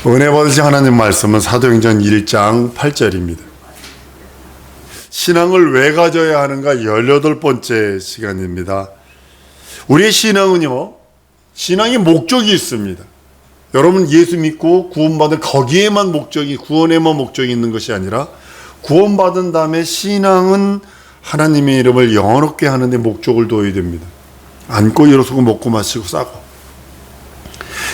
은혜 받으신 하나님 말씀은 사도행전 1장 8절입니다. 신앙을 왜 가져야 하는가 18번째 시간입니다. 우리의 신앙은요, 신앙의 목적이 있습니다. 여러분 예수 믿고 구원받은 거기에만 목적이, 구원에만 목적이 있는 것이 아니라 구원받은 다음에 신앙은 하나님의 이름을 영원롭게 하는 데 목적을 둬야 됩니다. 앉고 일어서고 먹고 마시고 싸고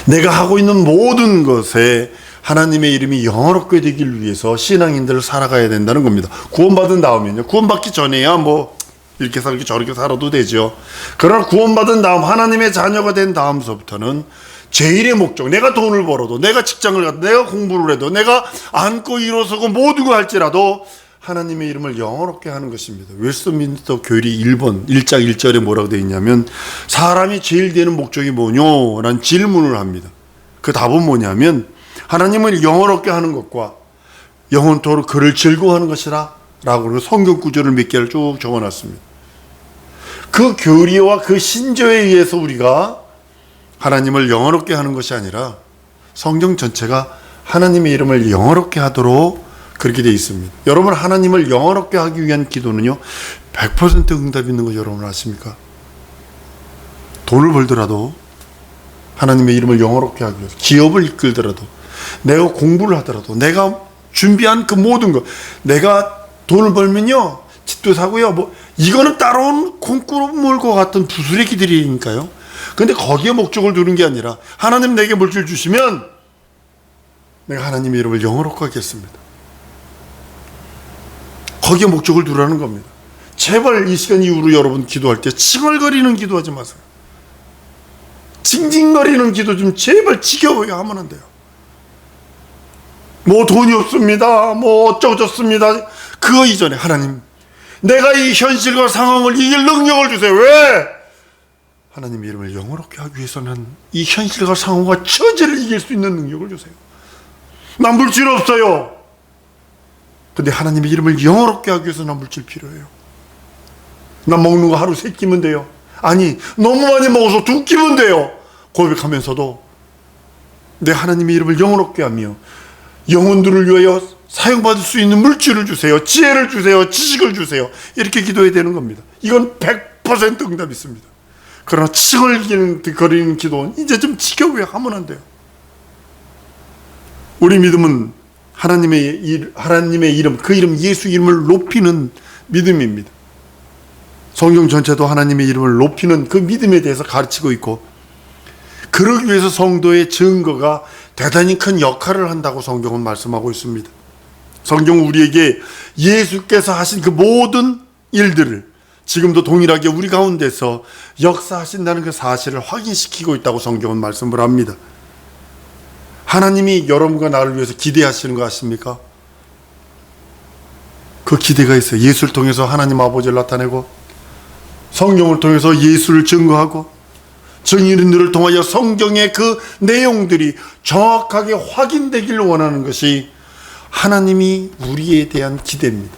내가 하고 있는 모든 것에 하나님의 이름이 영원롭게 되길 위해서 신앙인들을 살아가야 된다는 겁니다. 구원받은 다음에는요, 구원받기 전에야 뭐 이렇게 살고 저렇게 살아도 되죠. 그러나 구원받은 다음, 하나님의 자녀가 된 다음서부터는 제일의 목적, 내가 돈을 벌어도, 내가 직장을 가도, 내가 공부를 해도, 내가 앉고 일어서고 모두가 할지라도 하나님의 이름을 영원롭게 하는 것입니다. 웨스트민스터 교리 1번 1장 1절에 뭐라고 되어 있냐면, 사람이 제일 되는 목적이 뭐뇨? 라는 질문을 합니다. 그 답은 뭐냐면, 하나님을 영원롭게 하는 것과 영원토록 그를 즐거워하는 것이라 라고 성경 구절을 몇 개를 쭉 적어놨습니다. 그 교리와 그 신조에 의해서 우리가 하나님을 영원롭게 하는 것이 아니라 성경 전체가 하나님의 이름을 영원롭게 하도록 그렇게 되어 있습니다. 여러분, 하나님을 영원롭게 하기 위한 기도는요 100% 응답 있는 거 여러분 아십니까? 돈을 벌더라도 하나님의 이름을 영원롭게 하기 위해서, 기업을 이끌더라도, 내가 공부를 하더라도, 내가 준비한 그 모든 것, 내가 돈을 벌면요 집도 사고요, 뭐 이거는 따라온 콩꾸로 몰고 같은 부스레기들이니까요. 근데 거기에 목적을 두는 게 아니라, 하나님 내게 물질 주시면 내가 하나님의 이름을 영원롭게 하겠습니다. 거기에 목적을 두라는 겁니다. 제발 이 시간 이후로 여러분 기도할 때 칭얼거리는 기도하지 마세요. 징징거리는 기도 좀 제발 지겨워요 하면 안 돼요. 뭐 돈이 없습니다, 뭐 어쩌고저쩌습니다. 그거 이전에 하나님, 내가 이 현실과 상황을 이길 능력을 주세요. 왜? 하나님의 이름을 영원롭게 하기 위해서는 이 현실과 상황과 처지를 이길 수 있는 능력을 주세요. 난 물질 없어요. 근데 하나님의 이름을 영원롭게 하기 위해서 난 물질 필요해요. 난 먹는 거 하루 3끼면 돼요. 아니, 너무 많이 먹어서 2끼면 돼요. 고백하면서도 내 하나님의 이름을 영원롭게 하며 영혼들을 위하여 사용받을 수 있는 물질을 주세요, 지혜를 주세요, 지식을 주세요, 이렇게 기도해야 되는 겁니다. 이건 100% 응답이 있습니다. 그러나 칭얼거리는 기도는 이제 좀 지겨워요 하면 안 돼요. 우리 믿음은 하나님의 이름, 그 이름 예수 이름을 높이는 믿음입니다. 성경 전체도 하나님의 이름을 높이는 그 믿음에 대해서 가르치고 있고, 그러기 위해서 성도의 증거가 대단히 큰 역할을 한다고 성경은 말씀하고 있습니다. 성경은 우리에게 예수께서 하신 그 모든 일들을 지금도 동일하게 우리 가운데서 역사하신다는 그 사실을 확인시키고 있다고 성경은 말씀을 합니다. 하나님이 여러분과 나를 위해서 기대하시는 거 아십니까? 그 기대가 있어요. 예수를 통해서 하나님 아버지를 나타내고, 성경을 통해서 예수를 증거하고, 증인들을 통하여 성경의 그 내용들이 정확하게 확인되기를 원하는 것이 하나님이 우리에 대한 기대입니다.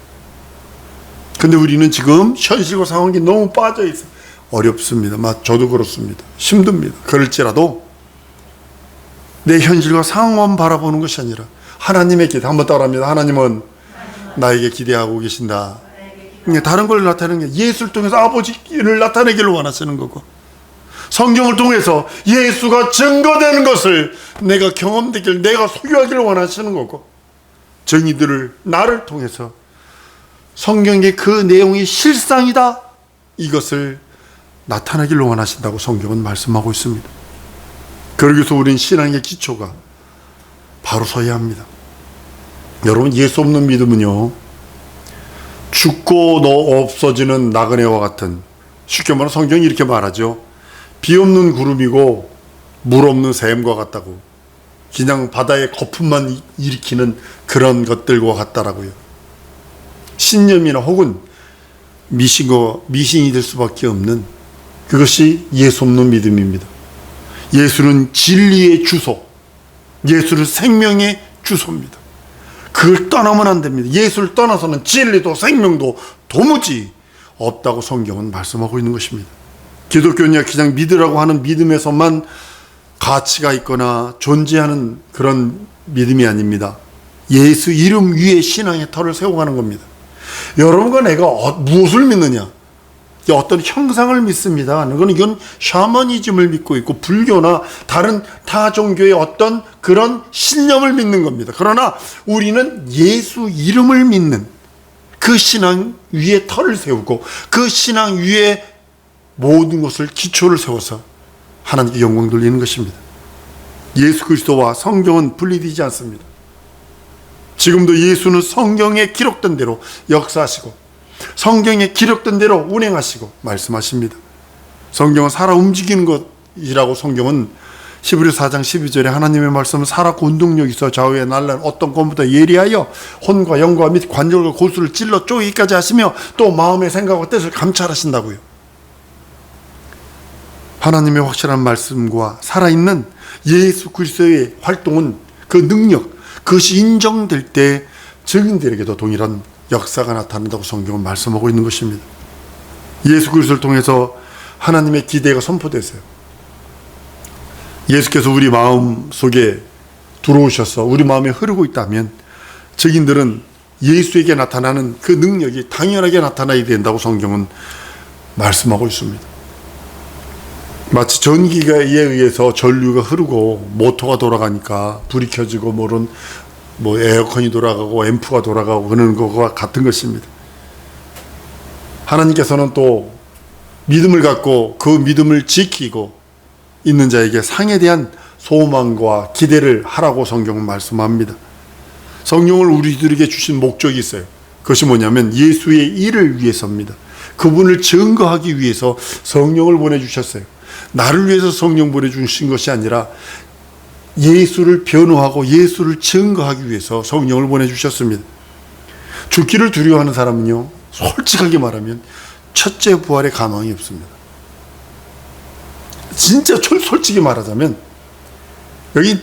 근데 우리는 지금 현실과 상황이 너무 빠져 있어요. 어렵습니다. 저도 그렇습니다. 힘듭니다. 그럴지라도 내 현실과 상황만 바라보는 것이 아니라 하나님의 기대, 한번 따라합니다. 하나님은 나에게 기대하고 계신다. 다른 걸 나타내는 게 예수를 통해서 아버지를 나타내기를 원하시는 거고, 성경을 통해서 예수가 증거되는 것을 내가 경험되길, 내가 소유하기를 원하시는 거고, 정의들을 나를 통해서 성경의 그 내용이 실상이다, 이것을 나타내기를 원하신다고 성경은 말씀하고 있습니다. 그러기 위해서 우리는 신앙의 기초가 바로 서야 합니다. 여러분, 예수 없는 믿음은요 죽고 너 없어지는 나그네와 같은, 쉽게 말하면 성경이 이렇게 말하죠. 비 없는 구름이고 물 없는 샘과 같다고, 그냥 바다에 거품만 일으키는 그런 것들과 같다라고요. 신념이나 혹은 미신이 될 수밖에 없는, 그것이 예수 없는 믿음입니다. 예수는 진리의 주소, 예수는 생명의 주소입니다. 그걸 떠나면 안 됩니다. 예수를 떠나서는 진리도 생명도 도무지 없다고 성경은 말씀하고 있는 것입니다. 기독교는요, 그냥 믿으라고 하는 믿음에서만 가치가 있거나 존재하는 그런 믿음이 아닙니다. 예수 이름 위에 신앙의 터를 세워가는 겁니다. 여러분과 내가 무엇을 믿느냐? 어떤 형상을 믿습니다. 이건 샤머니즘을 믿고 있고 불교나 다른 타 종교의 어떤 그런 신념을 믿는 겁니다. 그러나 우리는 예수 이름을 믿는 그 신앙 위에 터를 세우고 그 신앙 위에 모든 것을 기초를 세워서 하나님께 영광 돌리는 것입니다. 예수 그리스도와 성경은 분리되지 않습니다. 지금도 예수는 성경에 기록된 대로 역사하시고 성경에 기록된 대로 운행하시고 말씀하십니다. 성경은 살아 움직이는 것이라고 성경은 히브리서 4장 12절에 하나님의 말씀은 살았고 운동력이 있어 좌우에 날라는 어떤 것보다 예리하여 혼과 영과 및 관절과 골수를 찔러 쪼개기까지 하시며 또 마음의 생각과 뜻을 감찰하신다고요. 하나님의 확실한 말씀과 살아있는 예수 그리스도의 활동은 그 능력, 그것이 인정될 때 증인들에게도 동일한 역사가 나타난다고 성경은 말씀하고 있는 것입니다. 예수 그리스도를 통해서 하나님의 기대가 선포되세요. 예수께서 우리 마음 속에 들어오셔서 우리 마음에 흐르고 있다면 증인들은 예수에게 나타나는 그 능력이 당연하게 나타나야 된다고 성경은 말씀하고 있습니다. 마치 전기에 의해서 전류가 흐르고 모터가 돌아가니까 불이 켜지고 에어컨이 돌아가고 앰프가 돌아가고 그러는 것과 같은 것입니다. 하나님께서는 또 믿음을 갖고 그 믿음을 지키고 있는 자에게 상에 대한 소망과 기대를 하라고 성경은 말씀합니다. 성령을 우리들에게 주신 목적이 있어요. 그것이 뭐냐면 예수의 일을 위해서입니다. 그분을 증거하기 위해서 성령을 보내주셨어요. 나를 위해서 성령 보내주신 것이 아니라 예수를 변호하고 예수를 증거하기 위해서 성령을 보내주셨습니다. 죽기를 두려워하는 사람은요, 솔직하게 말하면 첫째 부활에 가망이 없습니다. 진짜 솔직히 말하자면 여기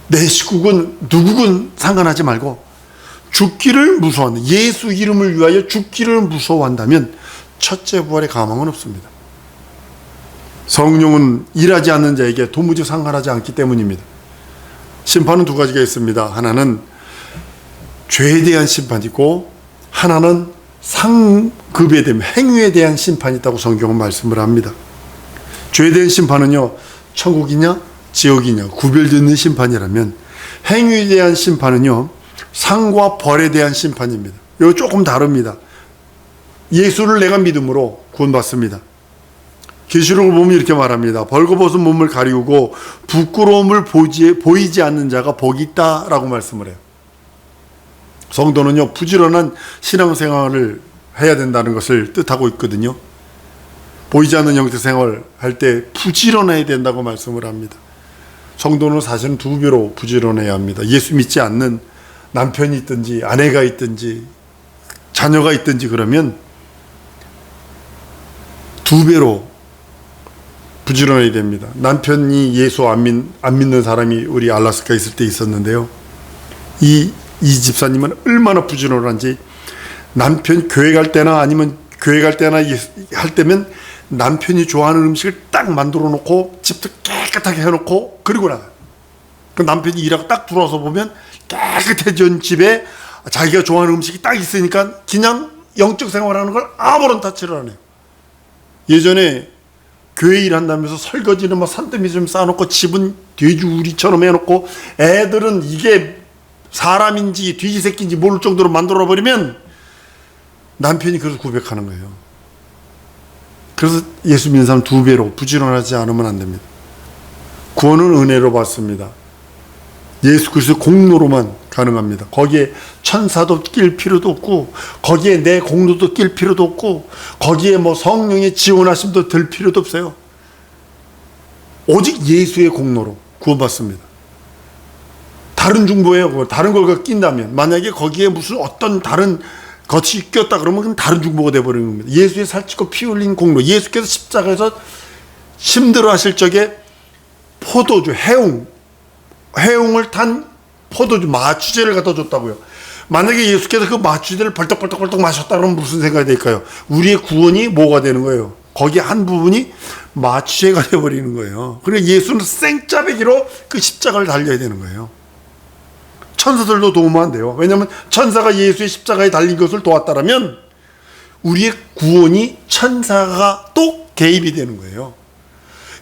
내 식구군 누구군 상관하지 말고 죽기를 무서워한다. 예수 이름을 위하여 죽기를 무서워한다면 첫째 부활에 가망은 없습니다. 성령은 일하지 않는 자에게 도무지 상관하지 않기 때문입니다. 심판은 두 가지가 있습니다. 하나는 죄에 대한 심판이고 하나는 상급에 대한 행위에 대한 심판이 있다고 성경은 말씀을 합니다. 죄에 대한 심판은요, 천국이냐 지옥이냐 구별되는 심판이라면 행위에 대한 심판은요, 상과 벌에 대한 심판입니다. 이거 조금 다릅니다. 예수를 내가 믿음으로 구원받습니다. 계시록을 보면 이렇게 말합니다. 벌거벗은 몸을 가리우고 부끄러움을 보이지 않는 자가 복이 있다라고 말씀을 해요. 성도는요, 부지런한 신앙생활을 해야 된다는 것을 뜻하고 있거든요. 보이지 않는 영적생활 할 때 부지런해야 된다고 말씀을 합니다. 성도는 사실은 두 배로 부지런해야 합니다. 예수 믿지 않는 남편이 있든지 아내가 있든지 자녀가 있든지 그러면 두 배로 부지런해야 됩니다. 남편이 예수 안 믿는 사람이 우리 알라스카에 있을 때 있었는데요. 이 집사님은 얼마나 부지런한지 남편 교회 갈 때나 아니면 교회 갈 때나 할 때면 남편이 좋아하는 음식을 딱 만들어 놓고 집도 깨끗하게 해놓고 그러고 나가요. 그 남편이 일하고 딱 들어와서 보면 깨끗해진 집에 자기가 좋아하는 음식이 딱 있으니까 그냥 영적 생활하는 걸 아무런 타치를 안 해요. 예전에 교회 일한다면서 설거지는 막 산더미 좀 쌓아놓고 집은 돼지우리처럼 해놓고 애들은 이게 사람인지 돼지 새끼인지 모를 정도로 만들어버리면 남편이 그래서 고백하는 거예요. 그래서 예수 믿는 사람 두 배로 부지런하지 않으면 안 됩니다. 구원은 은혜로 받습니다. 예수 그리스도 공로로만 가능합니다. 거기에 천사도 낄 필요도 없고 거기에 내 공로도 낄 필요도 없고 거기에 뭐 성령의 지원하심도 들 필요도 없어요. 오직 예수의 공로로 구원받습니다. 다른 중보예요. 다른 걸 낀다면 만약에 거기에 무슨 어떤 다른 것이 꼈다 그러면 그건 다른 중보가 돼버리는 겁니다. 예수의 살찌고 피 흘린 공로, 예수께서 십자가에서 힘들어 하실 적에 포도주, 해웅을 탄 포도주, 마취제를 갖다 줬다고요. 만약에 예수께서 그 마취제를 벌떡벌떡 마셨다 그러면 무슨 생각이 될까요? 우리의 구원이 뭐가 되는 거예요? 거기 한 부분이 마취제가 되어버리는 거예요. 그러니까 예수는 생짜배기로 그 십자가를 달려야 되는 거예요. 천사들도 도우면 안 돼요. 왜냐하면 천사가 예수의 십자가에 달린 것을 도왔다라면 우리의 구원이 천사가 또 개입이 되는 거예요.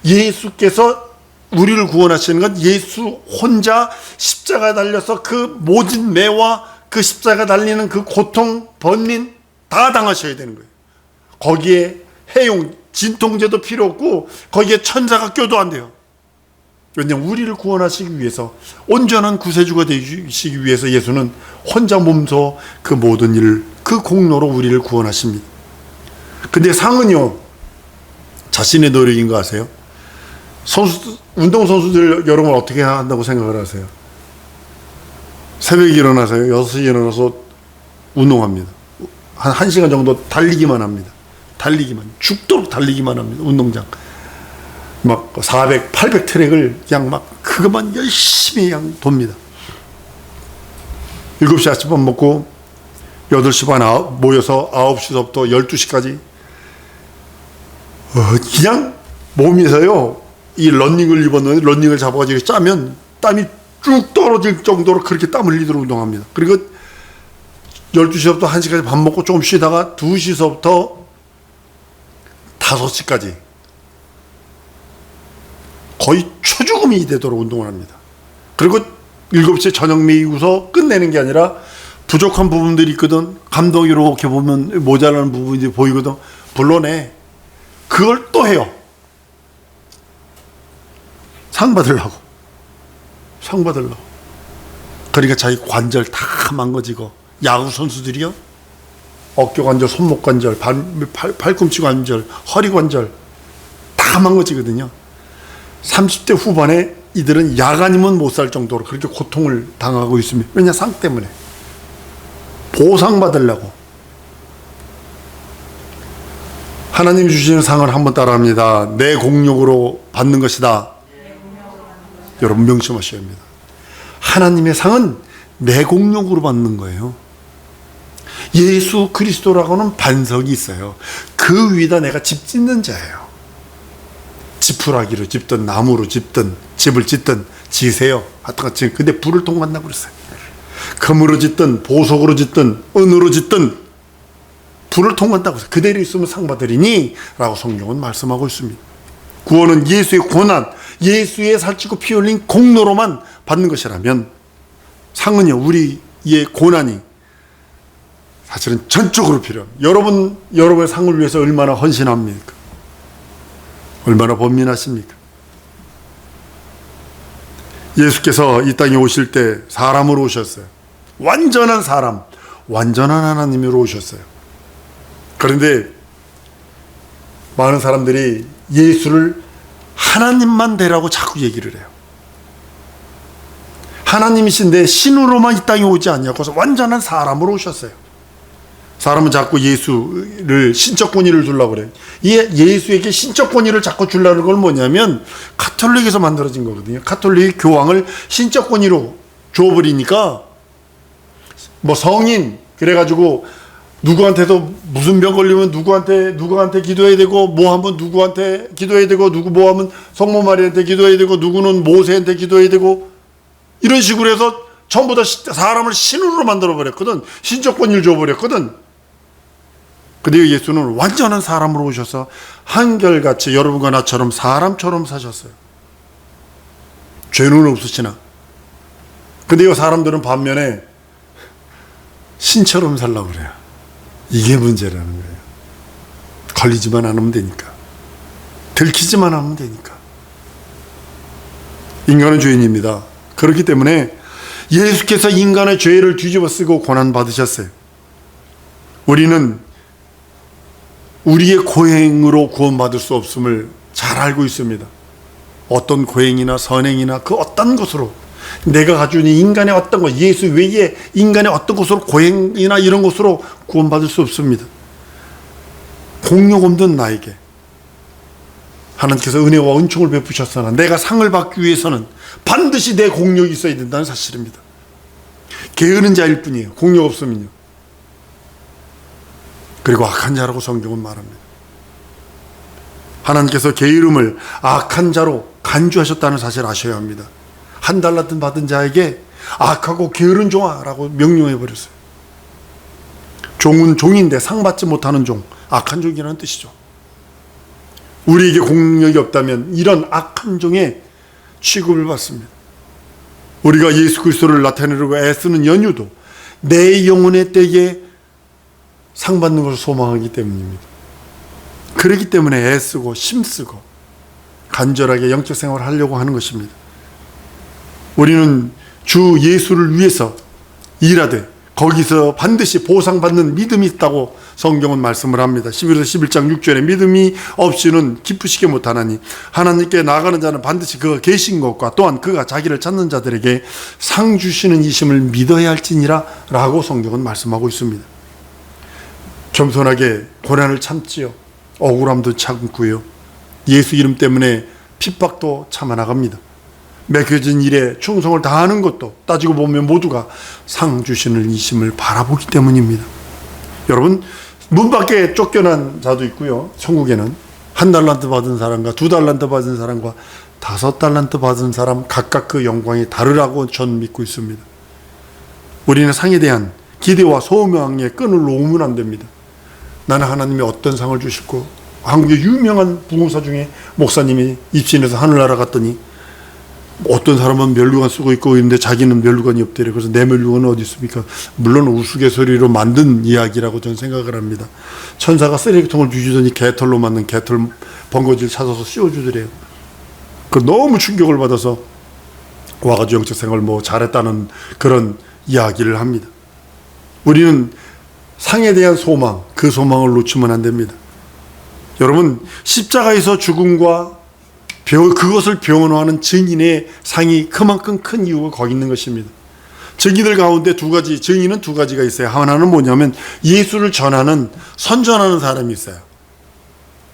예수께서 우리를 구원하시는 건 예수 혼자 십자가에 달려서 그 모진 매와 그 십자가에 달리는 그 고통, 번민 다 당하셔야 되는 거예요. 거기에 해용, 진통제도 필요 없고 거기에 천사가 껴도 안 돼요. 왜냐하면 우리를 구원하시기 위해서, 온전한 구세주가 되시기 위해서 예수는 혼자 몸소 그 모든 일을, 그 공로로 우리를 구원하십니다. 근데 상은요, 자신의 노력인 거 아세요? 운동선수들 여러분 어떻게 한다고 생각을 하세요? 새벽에 일어나서요, 6시에 일어나서 운동합니다. 한 1시간 정도 달리기만 합니다. 달리기만, 죽도록 달리기만 합니다. 운동장. 막 400, 800 트랙을 그냥 막 그것만 열심히 그냥 돕니다. 7시 아침밥 먹고 8시 반 모여서 9시부터 12시까지 그냥 몸에서요, 이 러닝을 입었는데 러닝을 잡아가지고 짜면 땀이 쭉 떨어질 정도로 그렇게 땀 흘리도록 운동합니다. 그리고 12시부터 1시까지 밥 먹고 조금 쉬다가 2시서부터 5시까지 거의 초죽음이 되도록 운동을 합니다. 그리고 7시에 저녁 먹이고서 끝내는 게 아니라 부족한 부분들이 있거든, 감독이 이렇게 보면 모자라는 부분이 보이거든, 불러내. 그걸 또 해요. 상 받으려고. 그러니까 자기 관절 다 망가지고, 야구 선수들이요, 어깨 관절, 손목 관절, 팔꿈치 관절, 허리 관절 다 망가지거든요. 30대 후반에 이들은 야간이면 못 살 정도로 그렇게 고통을 당하고 있습니다. 왜냐? 상 때문에. 보상받으려고. 하나님 주시는 상을 한번 따라합니다. 내 공력으로 받는 것이다. 여러분 명심하셔야 합니다. 하나님의 상은 내 공력으로 받는 거예요. 예수 그리스도라고는 반석이 있어요. 그 위에다 내가 집 짓는 자예요. 지푸라기로 짓든 나무로 짓든 집을 짓든 지세요. 하여튼 근데 불을 통한다고 그랬어요. 금으로 짓든 보석으로 짓든 은으로 짓든 불을 통한다고 해서 그대로 있으면 상 받으리니 라고 성경은 말씀하고 있습니다. 구원은 예수의 고난, 예수의 살찌고 피 흘린 공로로만 받는 것이라면, 상은요, 우리의 고난이 사실은 전적으로 필요합니다. 여러분의 상을 위해서 얼마나 헌신합니까? 얼마나 번민하십니까? 예수께서 이 땅에 오실 때 사람으로 오셨어요. 완전한 사람, 완전한 하나님으로 오셨어요. 그런데 많은 사람들이 예수를 하나님만 되라고 자꾸 얘기를 해요. 하나님이신데 신으로만 이 땅에 오지 않냐고서 완전한 사람으로 오셨어요. 사람은 자꾸 예수를 신적 권위를 주려고 그래요. 예수에게 신적 권위를 자꾸 주려는 건 뭐냐면 가톨릭에서 만들어진 거거든요. 가톨릭 교황을 신적 권위로 줘버리니까 뭐 성인 그래가지고 누구한테도 무슨 병 걸리면 누구한테 기도해야 되고, 뭐 하면 누구한테 기도해야 되고, 누구 뭐 하면 성모 마리아한테 기도해야 되고, 누구는 모세한테 기도해야 되고, 이런 식으로 해서 전부 다 사람을 신으로 만들어 버렸거든. 신적 권위를 줘버렸거든. 근데 예수는 완전한 사람으로 오셔서 한결같이 여러분과 나처럼 사람처럼 사셨어요. 죄는 없으시나. 근데 이 사람들은 반면에 신처럼 살라고 그래요. 이게 문제라는 거예요. 걸리지만 않으면 되니까. 들키지만 하면 되니까. 인간은 죄인입니다. 그렇기 때문에 예수께서 인간의 죄를 뒤집어 쓰고 고난받으셨어요. 우리는 우리의 고행으로 구원받을 수 없음을 잘 알고 있습니다. 어떤 고행이나 선행이나 그 어떤 것으로, 내가 가지고 있는 인간의 어떤 것, 예수 외에 인간의 어떤 것으로, 고행이나 이런 것으로 구원받을 수 없습니다. 공력 없는 나에게 하나님께서 은혜와 은총을 베푸셨으나 내가 상을 받기 위해서는 반드시 내 공력이 있어야 된다는 사실입니다. 게으른 자일 뿐이에요. 공력 없으면요. 그리고 악한 자라고 성경은 말합니다. 하나님께서 게으름을 악한 자로 간주하셨다는 사실을 아셔야 합니다. 한 달란트 받은 자에게 악하고 게으른 종아라고 명령해 버렸어요. 종은 종인데 상받지 못하는 종, 악한 종이라는 뜻이죠. 우리에게 공력이 없다면 이런 악한 종의 취급을 받습니다. 우리가 예수 그리스도를 나타내려고 애쓰는 연유도 내 영혼의 때에 상받는 것을 소망하기 때문입니다. 그렇기 때문에 애쓰고 힘쓰고 간절하게 영적 생활을 하려고 하는 것입니다. 우리는 주 예수를 위해서 일하되 거기서 반드시 보상받는 믿음이 있다고 성경은 말씀을 합니다. 11서 11장 6절에 믿음이 없이는 기쁘시게 못하나니 하나님께 나아가는 자는 반드시 그가 계신 것과 또한 그가 자기를 찾는 자들에게 상 주시는 이심을 믿어야 할지니라 라고 성경은 말씀하고 있습니다. 겸손하게 고난을 참지요. 억울함도 참고요. 예수 이름 때문에 핍박도 참아나갑니다. 맡겨진 일에 충성을 다하는 것도 따지고 보면 모두가 상 주시는 이심을 바라보기 때문입니다. 여러분, 문 밖에 쫓겨난 자도 있고요. 천국에는 1달란트 받은 사람과 2달란트 받은 사람과 5달란트 받은 사람 각각 그 영광이 다르라고 전 믿고 있습니다. 우리는 상에 대한 기대와 소망의 끈을 놓으면 안 됩니다. 나는 하나님이 어떤 상을 주실고, 한국의 유명한 부흥사 중에 목사님이 입신해서 하늘나라 갔더니 어떤 사람은 면류관 쓰고 있고 있는데 자기는 면류관이 없대요. 그래서 내 면류관은 어디 있습니까? 물론 우스갯소리로 만든 이야기라고 저는 생각을 합니다. 천사가 쓰레기통을 주시더니 개털로 만든 개털 번거지를 찾아서 씌워주더래요. 그 너무 충격을 받아서 와가지고 영적 생활 잘했다는 그런 이야기를 합니다. 우리는 상에 대한 소망, 그 소망을 놓치면 안 됩니다. 여러분, 십자가에서 죽음과 그것을 변호하는 증인의 상이 그만큼 큰 이유가 거기 있는 것입니다. 증인들 가운데 증인은 두 가지가 있어요. 하나는 뭐냐면 예수를 전하는, 선전하는 사람이 있어요.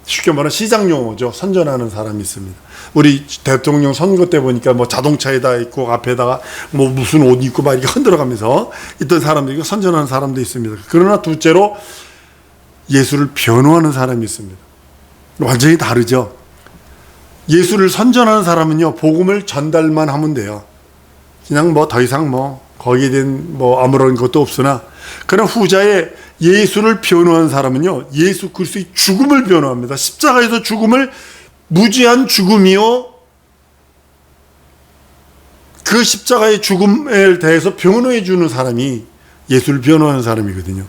쉽게 말하면 시장 용어죠. 선전하는 사람이 있습니다. 우리 대통령 선거 때 보니까 자동차에다 있고 앞에다가 무슨 옷 입고 막 이렇게 흔들어가면서 있던 사람도 있고 선전하는 사람도 있습니다. 그러나 둘째로 예수를 변호하는 사람이 있습니다. 완전히 다르죠. 예수를 선전하는 사람은요, 복음을 전달만 하면 돼요. 그냥 더 이상 거기에 대한 아무런 것도 없으나, 그런 후자의 예수를 변호하는 사람은요, 예수 그리스도의 죽음을 변호합니다. 십자가에서 죽음을 무지한 죽음이요, 그 십자가의 죽음에 대해서 변호해 주는 사람이 예수를 변호하는 사람이거든요.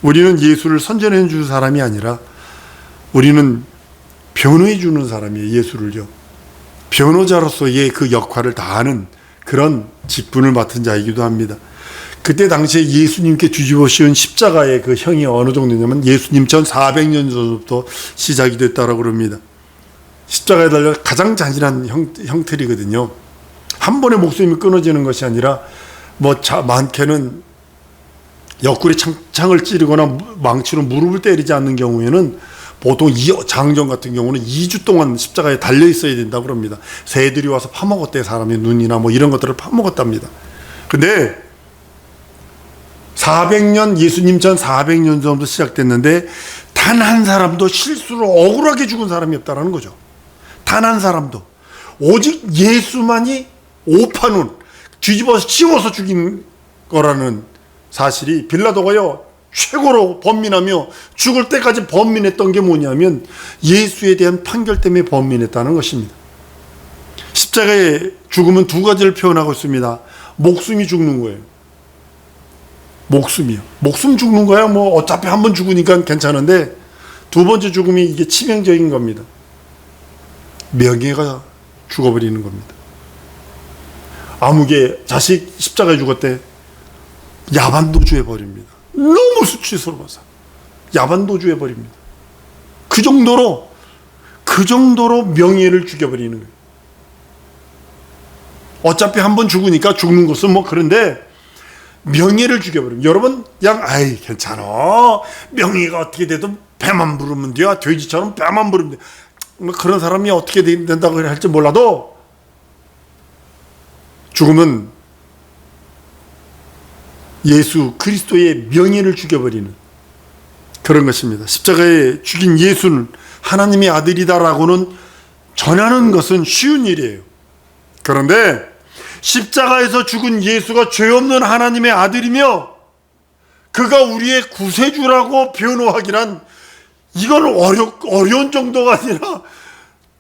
우리는 예수를 선전해 주는 사람이 아니라 우리는 변호해 주는 사람이에요. 예수를요. 변호자로서의 그 역할을 다하는 그런 직분을 맡은 자이기도 합니다. 그때 당시에 예수님께 뒤집어 씌운 십자가의 그 형이 어느 정도냐면 예수님 전 400년 전부터 시작이 됐다고 그럽니다. 십자가에 달려 가장 잔인한 형틀이거든요. 한 번에 목숨이 끊어지는 것이 아니라 많게는 옆구리 창을 찌르거나 망치로 무릎을 때리지 않는 경우에는 보통 장정 같은 경우는 2주 동안 십자가에 달려 있어야 된다고 합니다. 새들이 와서 파먹었대. 사람의 눈이나 이런 것들을 파먹었답니다. 근데 400년, 예수님 전 400년 전부터 시작됐는데 단 한 사람도 실수로 억울하게 죽은 사람이 없다는 거죠. 단 한 사람도. 오직 예수만이 오판운 뒤집어서 씌워서 죽인 거라는 사실이, 빌라도가요 최고로 번민하며 죽을 때까지 번민했던 게 뭐냐면 예수에 대한 판결 때문에 번민했다는 것입니다. 십자가의 죽음은 두 가지를 표현하고 있습니다. 목숨이 죽는 거예요. 목숨이요. 목숨 죽는 거야 어차피 한 번 죽으니까 괜찮은데, 두 번째 죽음이 이게 치명적인 겁니다. 명예가 죽어버리는 겁니다. 아무개 자식 십자가에 죽었대. 야반도주 해버립니다. 너무 수치스러워서 야반도주 해버립니다. 그 정도로 명예를 죽여버리는 거예요. 어차피 한 번 죽으니까 죽는 것은 그런데 명예를 죽여버립니다. 여러분 그냥 괜찮아, 명예가 어떻게 돼도 배만 부르면 돼요. 돼지처럼 배만 부르면 돼. 그런 사람이 어떻게 된다고 할지 몰라도 죽으면 예수 그리스도의 명예를 죽여버리는 그런 것입니다. 십자가에 죽인 예수는 하나님의 아들이다라고는 전하는 것은 쉬운 일이에요. 그런데 십자가에서 죽은 예수가 죄 없는 하나님의 아들이며 그가 우리의 구세주라고 변호하기란 이건 어려운 정도가 아니라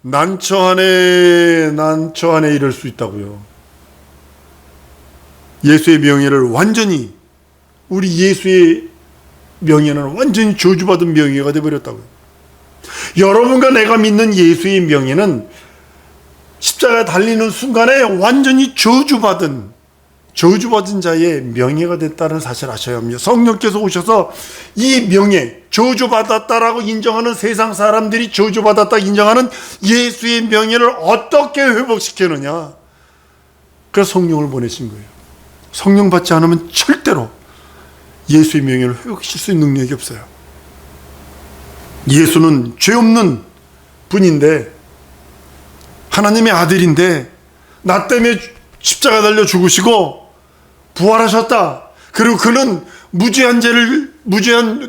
난처 안에 이를 수 있다고요. 예수의 명예를 완전히, 우리 예수의 명예는 완전히 저주받은 명예가 되어버렸다고요. 여러분과 내가 믿는 예수의 명예는 십자가에 달리는 순간에 완전히 저주받은 자의 명예가 됐다는 사실을 아셔야 합니다. 성령께서 오셔서 이 명예, 저주받았다라고 인정하는, 세상 사람들이 저주받았다 인정하는 예수의 명예를 어떻게 회복시키느냐. 그래서 성령을 보내신 거예요. 성령 받지 않으면 절대로 예수의 명예를 회복시킬 수 있는 능력이 없어요. 예수는 죄 없는 분인데, 하나님의 아들인데, 나 때문에 십자가 달려 죽으시고 부활하셨다. 그리고 그는 무죄한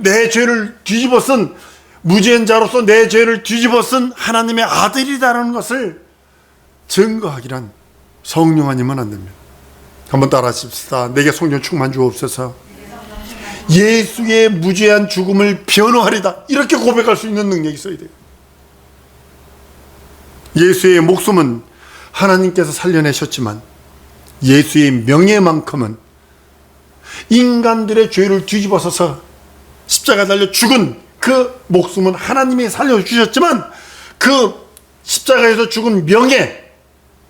내 죄를 뒤집어 쓴, 무죄한 자로서 내 죄를 뒤집어 쓴 하나님의 아들이라는 것을 증거하기란 성령 아니면 안 됩니다. 한번 따라 하십시다. 내게 성령 충만 주옵소서. 예수의 무죄한 죽음을 변호하리다. 이렇게 고백할 수 있는 능력이 있어야 돼요. 예수의 목숨은 하나님께서 살려내셨지만 예수의 명예만큼은 인간들의 죄를 뒤집어서서 십자가 달려 죽은 그 목숨은 하나님이 살려주셨지만 그 십자가에서 죽은 명예,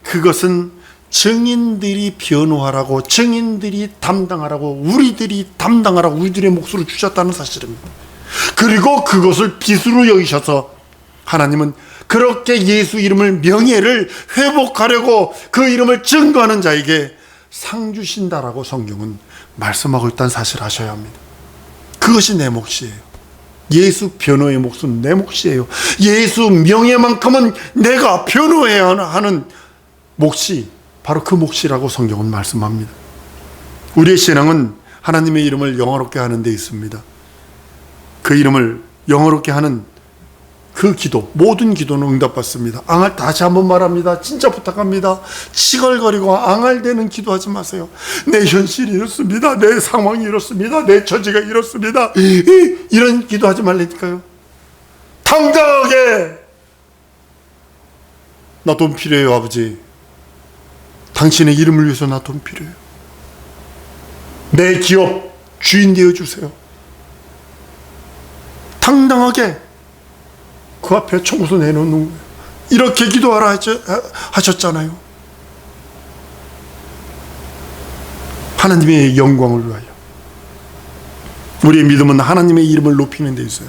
그것은 증인들이 변호하라고, 증인들이 담당하라고, 우리들이 담당하라고 우리들의 몫으로 주셨다는 사실입니다. 그리고 그것을 빚으로 여기셔서 하나님은 그렇게 예수 이름을, 명예를 회복하려고 그 이름을 증거하는 자에게 상 주신다라고 성경은 말씀하고 있다는 사실을 아셔야 합니다. 그것이 내 몫이에요. 예수 변호의 몫은 내 몫이에요. 예수 명예만큼은 내가 변호해야 하는 몫이 바로 그 몫이라고 성경은 말씀합니다. 우리의 신앙은 하나님의 이름을 영화롭게 하는 데 있습니다. 그 이름을 영화롭게 하는 그 기도, 모든 기도는 응답받습니다. 다시 한번 말합니다. 진짜 부탁합니다. 치걸거리고 앙알대는 기도하지 마세요. 내 현실이 이렇습니다. 내 상황이 이렇습니다. 내 처지가 이렇습니다. 이런 기도하지 말라니까요. 당당하게, 나 돈 필요해요, 아버지. 당신의 이름을 위해서 나 돈 필요해요. 내 기업 주인 되어주세요. 당당하게 그 앞에 청소 내놓는 거예요. 이렇게 기도하라 하셨잖아요. 하나님의 영광을 위하여. 우리의 믿음은 하나님의 이름을 높이는 데 있어요.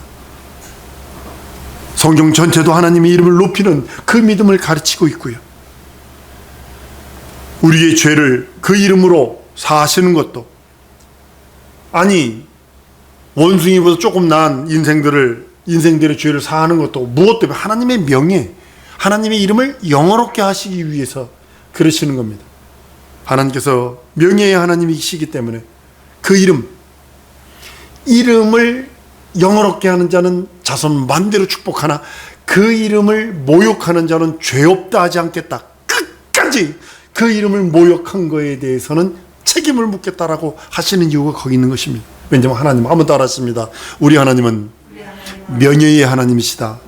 성경 전체도 하나님의 이름을 높이는 그 믿음을 가르치고 있고요. 우리의 죄를 그 이름으로 사하시는 것도, 아니 원숭이보다 조금 나은 인생들의 죄를 사하는 것도 무엇 때문에? 하나님의 명예, 하나님의 이름을 영어롭게 하시기 위해서 그러시는 겁니다. 하나님께서 명예의 하나님이시기 때문에 그 이름을 영어롭게 하는 자는 자손 만대로 축복하나 그 이름을 모욕하는 자는 죄 없다 하지 않겠다. 끝까지 그 이름을 모욕한 거에 대해서는 책임을 묻겠다라고 하시는 이유가 거기 있는 것입니다. 왜냐하면 하나님, 한번 따라했습니다. 우리 하나님은 명예의 하나님이시다.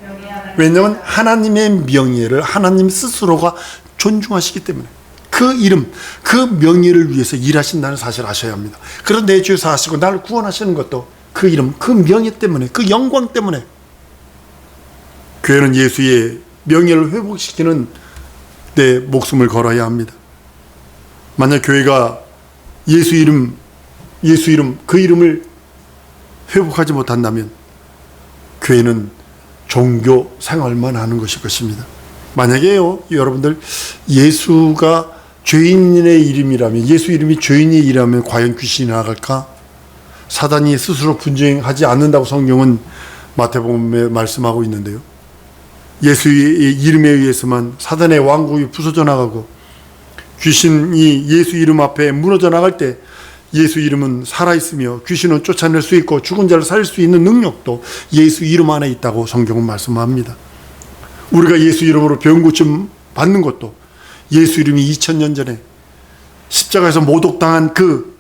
왜냐하면 하나님의 명예를 하나님 스스로가 존중하시기 때문에 그 이름, 그 명예를 위해서 일하신다는 사실을 아셔야 합니다. 그래서 내 죄 사하시고 나를 구원하시는 것도 그 이름, 그 명예 때문에, 그 영광 때문에. 교회는 예수의 명예를 회복시키는 내 목숨을 걸어야 합니다. 만약 교회가 예수 이름, 그 이름을 회복하지 못한다면 교회는 종교 생활만 하는 것일 것입니다. 만약에요, 여러분들, 예수가 죄인의 이름이라면, 예수 이름이 죄인의 이름이라면 과연 귀신이 나갈까? 사단이 스스로 분쟁하지 않는다고 성경은 마태복음에 말씀하고 있는데요. 예수의 이름에 의해서만 사단의 왕국이 부서져 나가고 귀신이 예수 이름 앞에 무너져 나갈 때 예수 이름은 살아있으며 귀신은 쫓아낼 수 있고 죽은 자를 살릴 수 있는 능력도 예수 이름 안에 있다고 성경은 말씀합니다. 우리가 예수 이름으로 병 고침 받는 것도 예수 이름이 2000년 전에 십자가에서 모독당한 그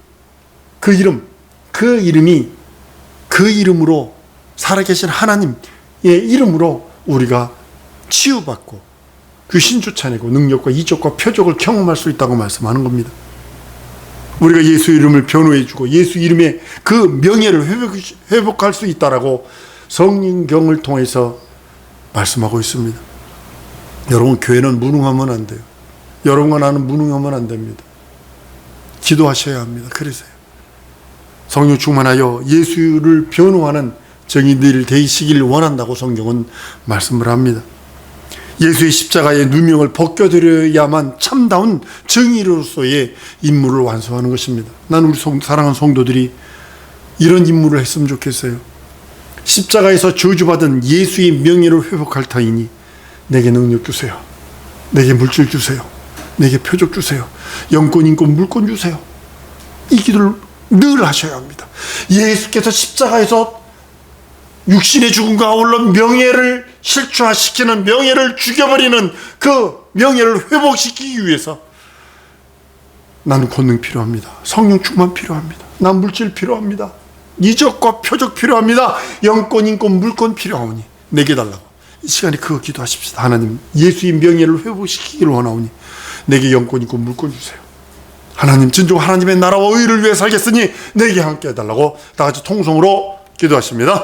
이름으로 살아계신 하나님의 이름으로 우리가 치유받고 귀신 쫓아내고 능력과 이적과 표적을 경험할 수 있다고 말씀하는 겁니다. 우리가 예수 이름을 변호해주고 예수 이름의 그 명예를 회복할 수 있다라고 성령경을 통해서 말씀하고 있습니다. 여러분, 교회는 무능하면 안 돼요. 여러분과 나는 무능하면 안 됩니다. 기도하셔야 합니다. 그러세요. 성령 충만하여 예수를 변호하는 정의들 되시길 원한다고 성경은 말씀을 합니다. 예수의 십자가의 누명을 벗겨드려야만 참다운 정의로서의 임무를 완수하는 것입니다. 나는 우리 사랑하는 성도들이 이런 임무를 했으면 좋겠어요. 십자가에서 저주받은 예수의 명예를 회복할 터이니 내게 능력 주세요. 내게 물질 주세요. 내게 표적 주세요. 영권, 인권, 물권 주세요. 이 기도를 늘 하셔야 합니다. 예수께서 십자가에서 육신의 죽음과 아울러 명예를 실추화시키는, 명예를 죽여버리는 그 명예를 회복시키기 위해서 나는 권능 필요합니다. 성령 충만 필요합니다. 난 물질 필요합니다. 이적과 표적 필요합니다. 영권, 인권, 물권 필요하오니 내게 달라고. 이 시간에 그거 기도하십시다. 하나님, 예수의 명예를 회복시키기를 원하오니 내게 영권, 인권, 물권 주세요. 하나님, 진정 하나님의 나라와 의를 위해 살겠으니 내게 함께 해달라고 다 같이 통성으로 기도하십니다.